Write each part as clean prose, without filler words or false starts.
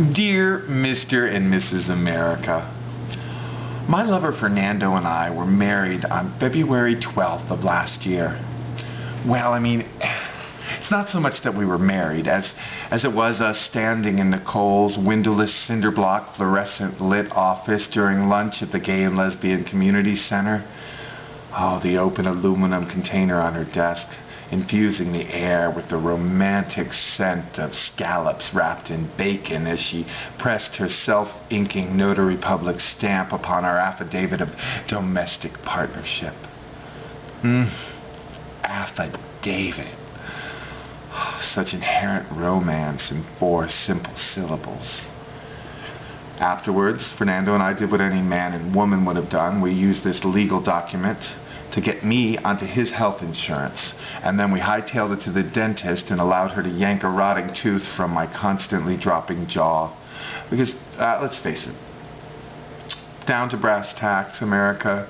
Dear Mr. and Mrs. America, my lover Fernando and I were married on February 12th of last year. Well, it's not so much that we were married as it was us standing in Nicole's windowless cinder block fluorescent lit office during lunch at the Gay and Lesbian Community Center. Oh, the open aluminum container on her desk, infusing the air with the romantic scent of scallops wrapped in bacon as she pressed her self-inking notary public stamp upon our affidavit of domestic partnership. Affidavit. Such inherent romance in 4 simple syllables. Afterwards, Fernando and I did what any man and woman would have done. We used this legal document to get me onto his health insurance, and then we hightailed it to the dentist and allowed her to yank a rotting tooth from my constantly dropping jaw. Because, let's face it, down to brass tacks, America,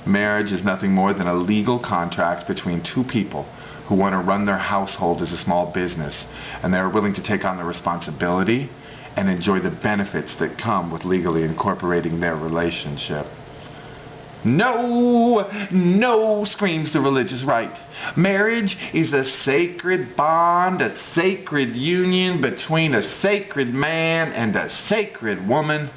marriage is nothing more than a legal contract between 2 people who want to run their household as a small business, and they're willing to take on the responsibility and enjoy the benefits that come with legally incorporating their relationship. No, no, screams the religious right. Marriage is a sacred bond, a sacred union between a sacred man and a sacred woman.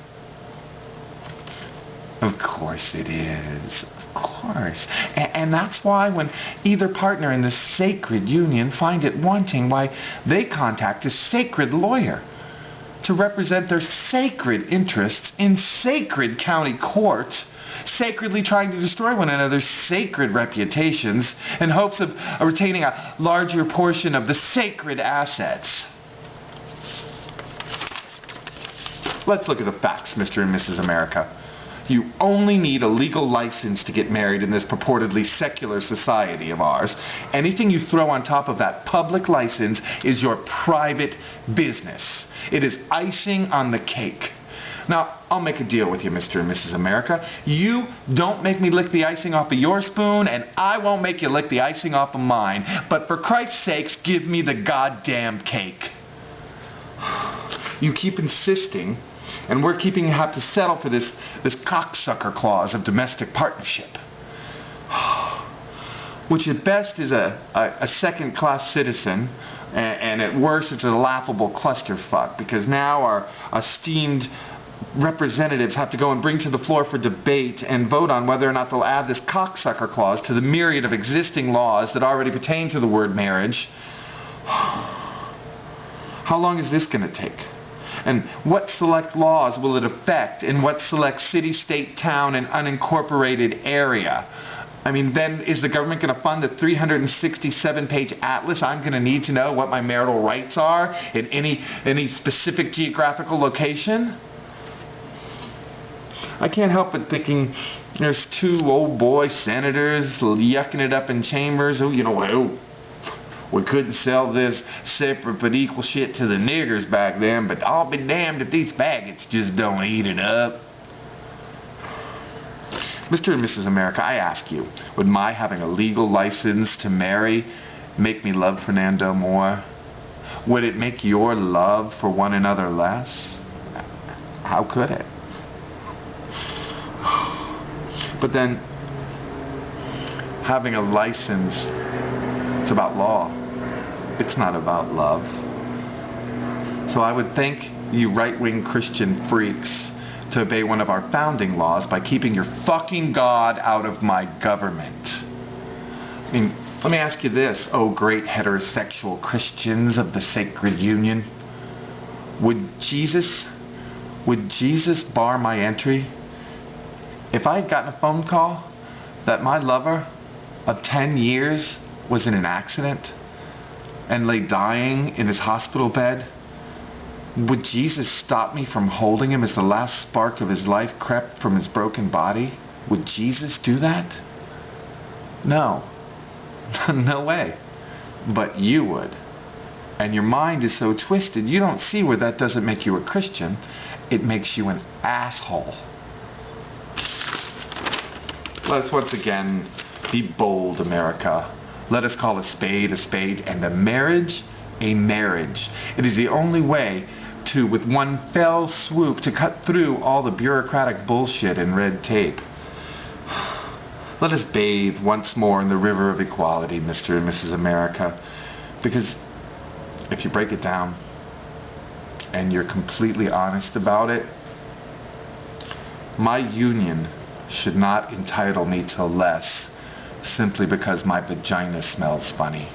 Of course it is. Of course. And that's why when either partner in this sacred union find it wanting, why they contact a sacred lawyer to represent their sacred interests in sacred county courts, sacredly trying to destroy one another's sacred reputations in hopes of retaining a larger portion of the sacred assets. Let's look at the facts, Mr. and Mrs. America. You only need a legal license to get married in this purportedly secular society of ours. Anything you throw on top of that public license is your private business. It is icing on the cake. Now, I'll make a deal with you, Mr. and Mrs. America. You don't make me lick the icing off of your spoon, and I won't make you lick the icing off of mine. But for Christ's sakes, give me the goddamn cake. You keep insisting, and we're have to settle for this cocksucker clause of domestic partnership, which at best is a second-class citizen, and at worst it's a laughable clusterfuck, because now our esteemed representatives have to go and bring to the floor for debate and vote on whether or not they'll add this cocksucker clause to the myriad of existing laws that already pertain to the word marriage. How long is this going to take? And what select laws will it affect in what select city, state, town, and unincorporated area? Then is the government going to fund the 367-page atlas I'm going to need to know what my marital rights are in any specific geographical location? I can't help but thinking there's 2 old boy senators yucking it up in chambers. We couldn't sell this separate but equal shit to the niggers back then, but I'll be damned if these faggots just don't eat it up. Mr. and Mrs. America, I ask you, would my having a legal license to marry make me love Fernando more? Would it make your love for one another less? How could it? But then, having a license, it's about law. It's not about love. So I would thank you right-wing Christian freaks to obey one of our founding laws by keeping your fucking God out of my government. Let me ask you this, oh great heterosexual Christians of the sacred union. Would Jesus bar my entry if I had gotten a phone call that my lover of 10 years was in an accident and lay dying in his hospital bed? Would Jesus stop me from holding him as the last spark of his life crept from his broken body? Would Jesus do that? No. No way. But you would. And your mind is so twisted, you don't see where that doesn't make you a Christian. It makes you an asshole. Let's once again be bold, America. Let us call a spade and a marriage a marriage. It is the only way to, with one fell swoop, to cut through all the bureaucratic bullshit and red tape. Let us bathe once more in the river of equality, Mr. and Mrs. America, because if you break it down and you're completely honest about it, my union should not entitle me to less simply because my vagina smells funny.